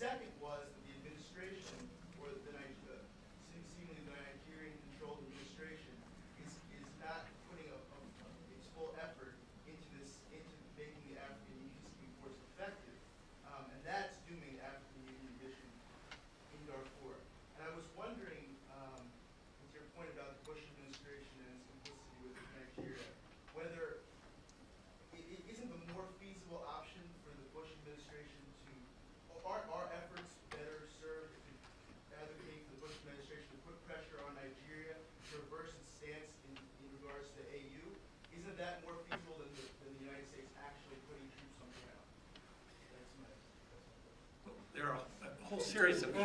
second was that the administration, or seemingly the Nigerian-controlled administration, is not putting its full effort into making the African Union peacekeeping force effective, and that's dooming the African Union mission in Darfur. And I was wondering, with your point about the Bush administration and its complicity with Nigeria, whether isn't the more feasible option for the Bush administration to, are our efforts better served if we advocate for the Bush administration to put pressure on Nigeria to reverse its stance in regards to AU? Isn't that more feasible than the United States actually putting troops on the ground? That's my question. There are a whole series of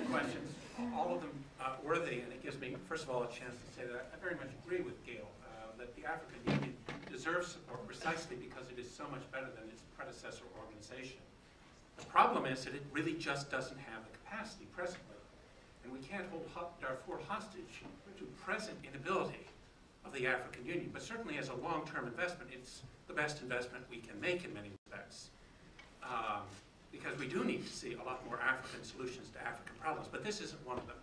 questions, all of them worthy, and it gives me, first of all, a chance to say that I very much agree with Gail, that the African Union deserves support precisely because it is so much better than its predecessor organization. The problem is that it really just doesn't have the capacity presently, and we can't hold Darfur hostage to present inability of the African Union, but certainly as a long-term investment, it's the best investment we can make in many respects. Because we do need to see a lot more African solutions to African problems, but this isn't one of them.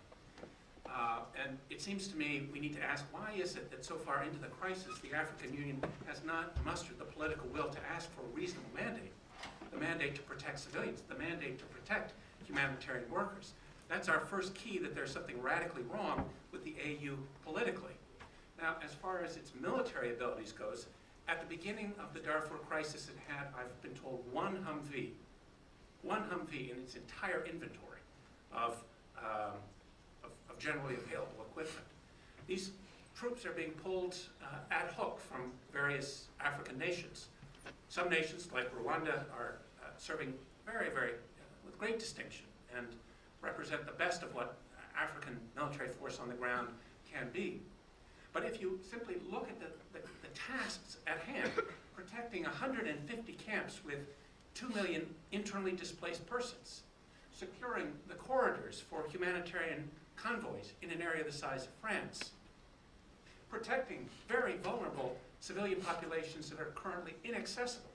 And it seems to me we need to ask, why is it that so far into the crisis the African Union has not mustered the political will to ask for a reasonable mandate? The mandate to protect civilians, the mandate to protect humanitarian workers. That's our first key that there's something radically wrong with the AU politically. Now, as far as its military abilities goes, at the beginning of the Darfur crisis it had, I've been told, one Humvee in its entire inventory of generally available equipment. These troops are being pulled ad hoc from various African nations. Some nations, like Rwanda, are serving with great distinction and represent the best of what African military force on the ground can be. But if you simply look at the tasks at hand, protecting 150 camps with 2 million internally displaced persons, securing the corridors for humanitarian convoys in an area the size of France, protecting very vulnerable civilian populations that are currently inaccessible,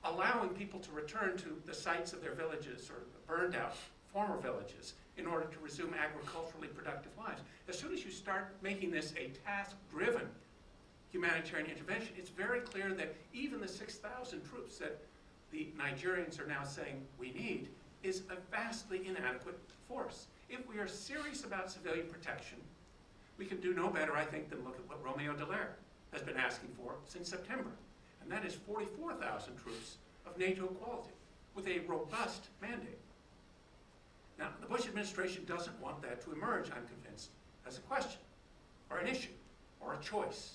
allowing people to return to the sites of their villages or the burned out former villages in order to resume agriculturally productive lives. As soon as you start making this a task-driven humanitarian intervention, it's very clear that even the 6,000 troops that the Nigerians are now saying we need is a vastly inadequate force. If we are serious about civilian protection, we can do no better, I think, than look at what Romeo Dallaire has been asking for since September. And that is 44,000 troops of NATO quality with a robust mandate. Now, the Bush administration doesn't want that to emerge, I'm convinced, as a question, or an issue, or a choice.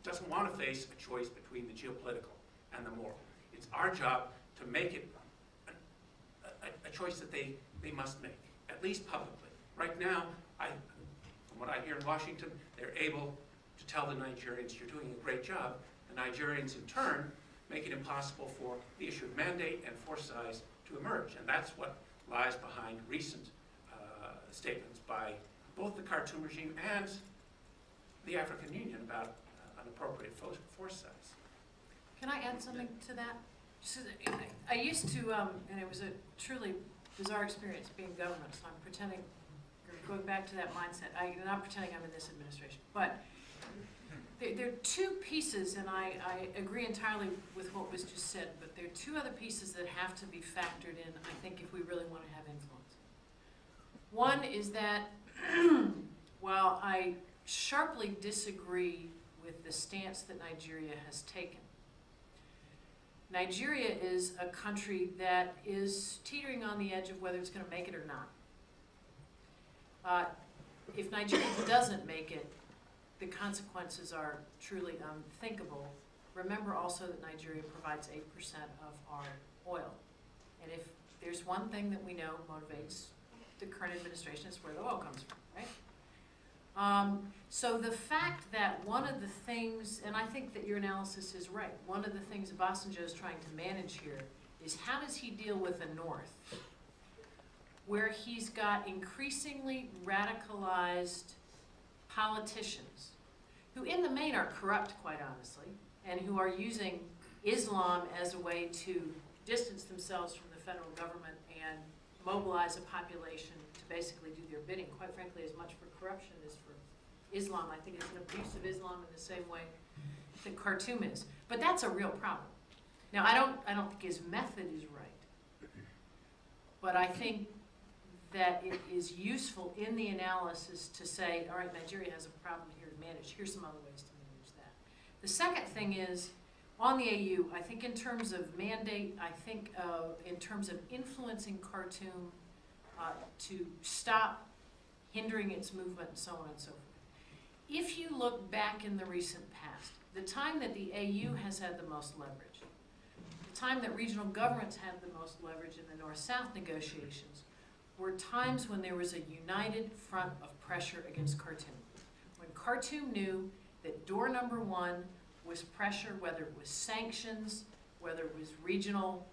It doesn't want to face a choice between the geopolitical and the moral. It's our job to make it a choice that they must make, at least publicly. Right now, from what I hear in Washington, they're able to tell the Nigerians, you're doing a great job. The Nigerians, in turn, make it impossible for the issue of mandate and force size to emerge. And that's what lies behind recent statements by both the Khartoum regime and the African Union about an appropriate force size. Can I add something to that? So I used to, and it was a truly bizarre experience being government, so I'm pretending, going back to that mindset. I'm not pretending I'm in this administration. But there are two pieces, and I agree entirely with what was just said, but there are two other pieces that have to be factored in, I think, if we really want to have influence. One is that while I sharply disagree with the stance that Nigeria has taken, Nigeria is a country that is teetering on the edge of whether it's going to make it or not. If Nigeria doesn't make it, the consequences are truly unthinkable. Remember also that Nigeria provides 8% of our oil. And if there's one thing that we know motivates the current administration, is where the oil comes from, right? So the fact that one of the things, and I think that your analysis is right, one of the things Obasanjo is trying to manage here is how does he deal with the North, where he's got increasingly radicalized politicians who in the main are corrupt, quite honestly, and who are using Islam as a way to distance themselves from the federal government and mobilize a population to basically do their bidding, quite frankly, as much for corruption as for Islam. I think it's an abuse of Islam in the same way that Khartoum is. But that's a real problem. Now, I don't think his method is right, but I think that it is useful in the analysis to say, all right, Nigeria has a problem here to manage. Here's some other ways to manage that. The second thing is, on the AU, I think in terms of mandate, I think in terms of influencing Khartoum to stop hindering its movement and so on and so forth. If you look back in the recent past, the time that the AU has had the most leverage, the time that regional governments had the most leverage in the North-South negotiations, were times when there was a united front of pressure against Khartoum. When Khartoum knew that door number one was pressure, whether it was sanctions, whether it was regional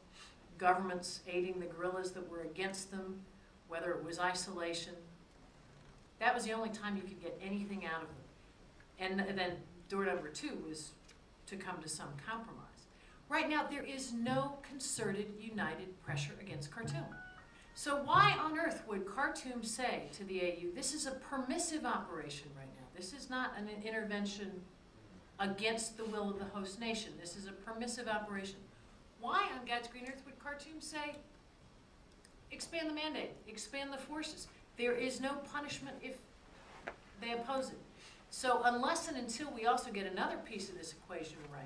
governments aiding the guerrillas that were against them, whether it was isolation, that was the only time you could get anything out of them. And then door number two was to come to some compromise. Right now, there is no concerted, united pressure against Khartoum. So why on earth would Khartoum say to the AU, this is a permissive operation right now. This is not an intervention against the will of the host nation. This is a permissive operation. Why on God's green earth would Khartoum say, expand the mandate, expand the forces? There is no punishment if they oppose it. So unless and until we also get another piece of this equation right,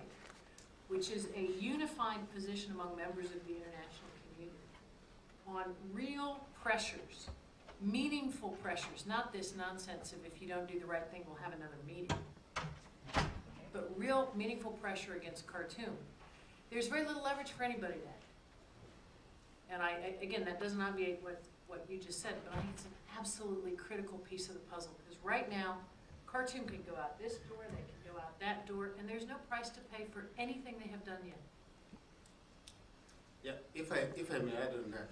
which is a unified position among members of the international community on real pressures, meaningful pressures, not this nonsense of if you don't do the right thing, we'll have another meeting, but real meaningful pressure against Khartoum, there's very little leverage for anybody then. And again, that doesn't obviate what you just said, but I think it's an absolutely critical piece of the puzzle, because right now, Khartoum can go out this door, they can go out that door, and there's no price to pay for anything they have done yet. Yeah, if I may add on that.